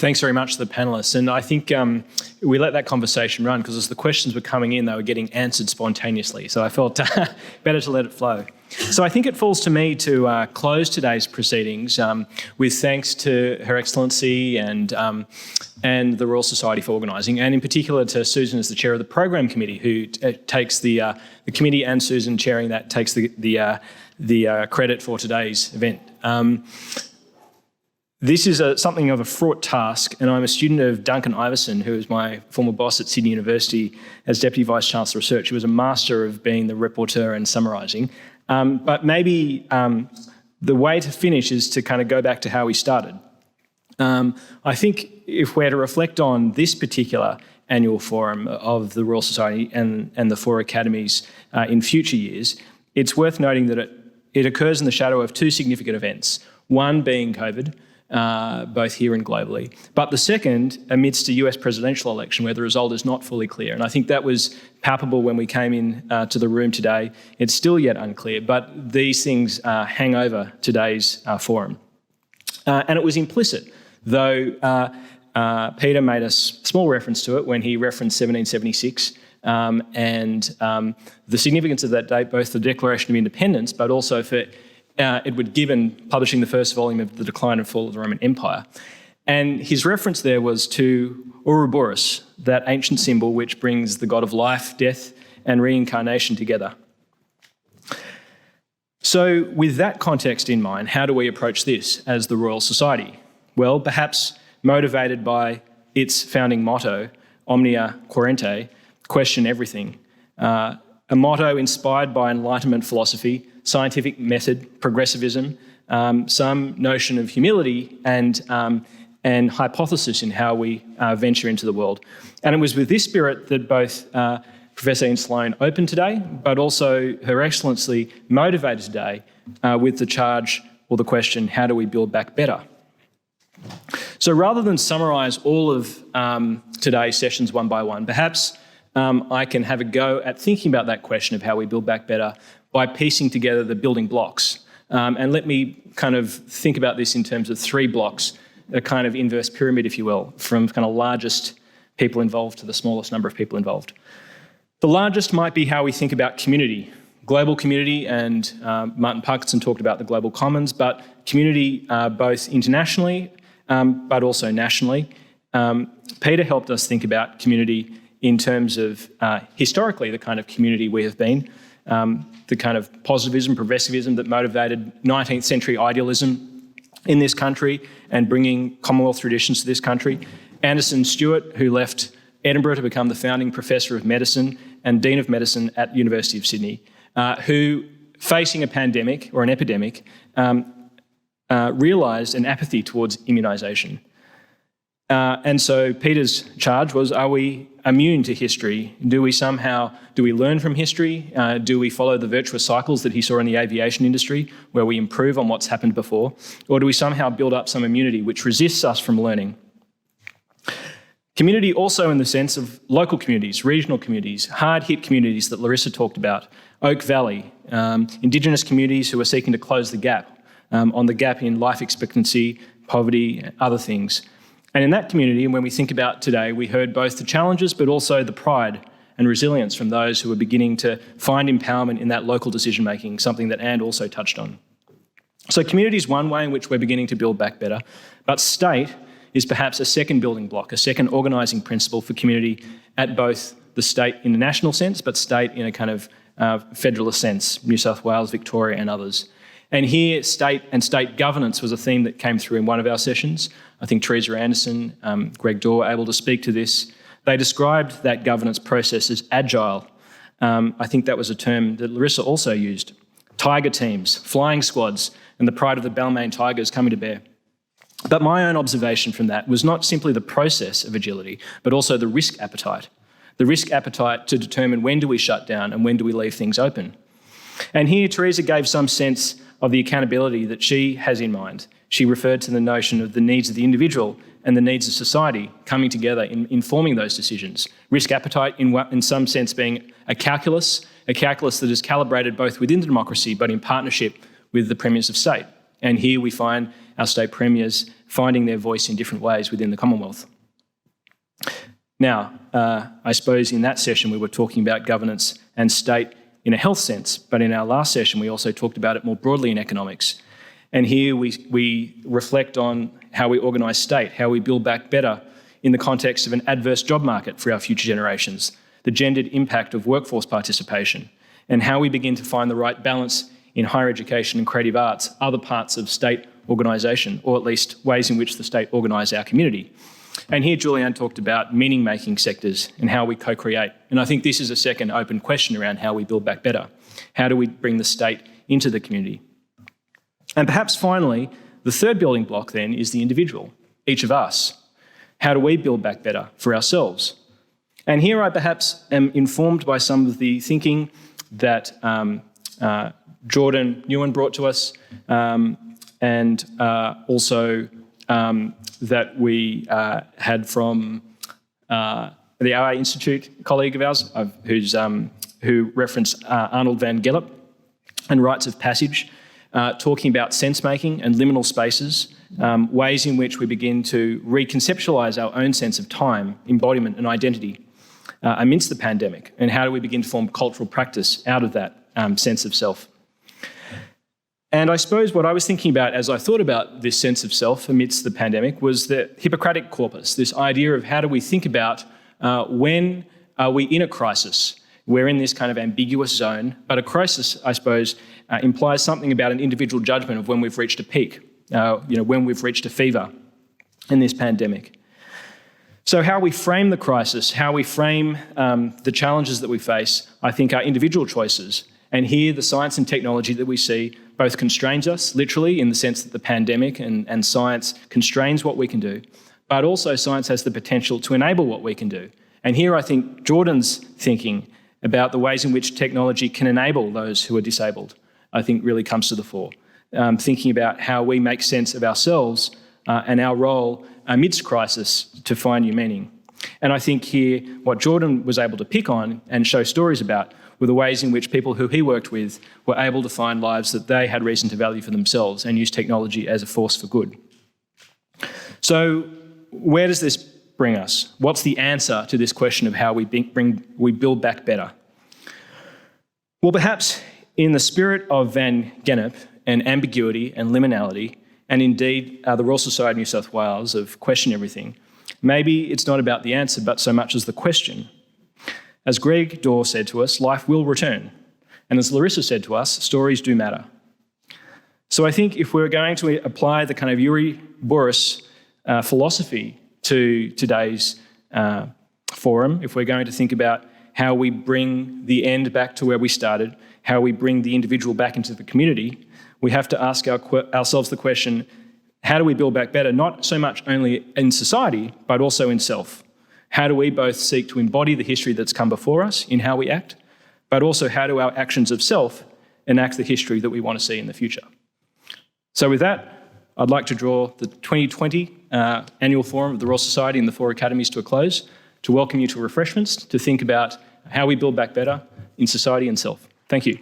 Thanks very much to the panellists. And I think we let that conversation run because as the questions were coming in, they were getting answered spontaneously. So I felt better to let it flow. So I think it falls to me to close today's proceedings with thanks to Her Excellency and the Royal Society for organising, and in particular to Susan as the chair of the program committee, who takes the committee, and Susan chairing that takes the credit for today's event. This is something of a fraught task, and I'm a student of Duncan Iverson, who is my former boss at Sydney University as Deputy Vice-Chancellor of Research. He was a master of being the rapporteur and summarising. But maybe the way to finish is to kind of go back to how we started. I think if we're to reflect on this particular annual forum of the Royal Society and the four academies in future years, it's worth noting that it occurs in the shadow of two significant events, one being COVID, both here and globally, but the second amidst a US presidential election where the result is not fully clear. And I think that was palpable when we came in to the room today. It's still yet unclear, but these things hang over today's forum. And it was implicit, though Peter made a small reference to it when he referenced 1776 and the significance of that date, both the Declaration of Independence, but also for Edward Gibbon publishing the first volume of The Decline and Fall of the Roman Empire. And his reference there was to Ouroboros, that ancient symbol which brings the god of life, death, and reincarnation together. So with that context in mind, how do we approach this as the Royal Society? Well, perhaps motivated by its founding motto, Omnia Querente, question everything. A motto inspired by Enlightenment philosophy, scientific method, progressivism, some notion of humility and hypothesis in how we venture into the world. And it was with this spirit that both Professor Ian Sloan opened today, but also Her Excellency motivated today with the charge or the question, how do we build back better? So rather than summarise all of today's sessions one by one, perhaps I can have a go at thinking about that question of how we build back better by piecing together the building blocks. And let me kind of think about this in terms of three blocks, a kind of inverse pyramid, if you will, from kind of largest people involved to the smallest number of people involved. The largest might be how we think about community, global community, and Martin Parkinson talked about the global commons, but community both internationally, but also nationally. Peter helped us think about community in terms of historically the kind of community we have been, the kind of positivism, progressivism that motivated 19th century idealism in this country and bringing Commonwealth traditions to this country. Anderson Stewart, who left Edinburgh to become the founding professor of medicine and dean of medicine at the University of Sydney, who, facing a pandemic or an epidemic, realised an apathy towards immunisation. And so Peter's charge was, are we immune to history? Do we learn from history? Do we follow the virtuous cycles that he saw in the aviation industry, where we improve on what's happened before? Or do we somehow build up some immunity which resists us from learning? Community also in the sense of local communities, regional communities, hard-hit communities that Larissa talked about, Oak Valley, Indigenous communities who are seeking to close the gap, on the gap in life expectancy, poverty, other things. And in that community, and when we think about today, we heard both the challenges but also the pride and resilience from those who are beginning to find empowerment in that local decision-making, something that Anne also touched on. So community is one way in which we're beginning to build back better, but state is perhaps a second building block, a second organising principle for community at both the state in a national sense, but state in a kind of federalist sense, New South Wales, Victoria and others. And here, state and state governance was a theme that came through in one of our sessions. I think Teresa Anderson, Greg Dorr were able to speak to this. They described that governance process as agile. I think that was a term that Larissa also used. Tiger teams, flying squads, and the pride of the Balmain Tigers coming to bear. But my own observation from that was not simply the process of agility, but also the risk appetite. The risk appetite to determine when do we shut down and when do we leave things open. And here Teresa gave some sense of the accountability that she has in mind. She referred to the notion of the needs of the individual and the needs of society coming together in informing those decisions. Risk appetite in some sense being a calculus that is calibrated both within the democracy but in partnership with the premiers of state. And here we find our state premiers finding their voice in different ways within the Commonwealth. Now, I suppose in that session we were talking about governance and state in a health sense, but in our last session we also talked about it more broadly in economics. And here we reflect on how we organise state, how we build back better in the context of an adverse job market for our future generations, the gendered impact of workforce participation, and how we begin to find the right balance in higher education and creative arts, other parts of state organisation, or at least ways in which the state organise our community. And here Julianne talked about meaning-making sectors and how we co-create. And I think this is a second open question around how we build back better. How do we bring the state into the community? And perhaps finally, the third building block then is the individual, each of us. How do we build back better for ourselves? And here I perhaps am informed by some of the thinking that Jordan Nguyen brought to us, and also that we had from the OA Institute colleague of ours, who referenced Arnold van Gellep and rites of passage, talking about sense-making and liminal spaces, ways in which we begin to reconceptualise our own sense of time, embodiment and identity amidst the pandemic, and how do we begin to form cultural practice out of that sense of self. And I suppose what I was thinking about as I thought about this sense of self amidst the pandemic was the Hippocratic corpus, this idea of how do we think about when are we in a crisis. We're in this kind of ambiguous zone, but a crisis, I suppose, implies something about an individual judgment of when we've reached a peak, when we've reached a fever in this pandemic. So how we frame the crisis, how we frame the challenges that we face, I think are individual choices. And here the science and technology that we see both constrains us, literally, in the sense that the pandemic and science constrains what we can do, but also science has the potential to enable what we can do. And here I think Jordan's thinking about the ways in which technology can enable those who are disabled, I think really comes to the fore. Thinking about how we make sense of ourselves and our role amidst crisis to find new meaning. And I think here what Jordan was able to pick on and show stories about were the ways in which people who he worked with were able to find lives that they had reason to value for themselves and use technology as a force for good. So where does this bring us? What's the answer to this question of how we build back better? Well, perhaps in the spirit of Van Gennep and ambiguity and liminality, and indeed the Royal Society of New South Wales of Question Everything, maybe it's not about the answer, but so much as the question. As Greg Dorr said to us, life will return. And as Larissa said to us, stories do matter. So I think if we're going to apply the kind of Ouroboros philosophy to today's forum, if we're going to think about how we bring the end back to where we started, how we bring the individual back into the community, we have to ask ourselves the question, how do we build back better, not so much only in society, but also in self? How do we both seek to embody the history that's come before us in how we act, but also how do our actions of self enact the history that we want to see in the future? So with that, I'd like to draw the 2020 annual forum of the Royal Society and the 4 Academies to a close, to welcome you to refreshments, to think about how we build back better in society and self. Thank you.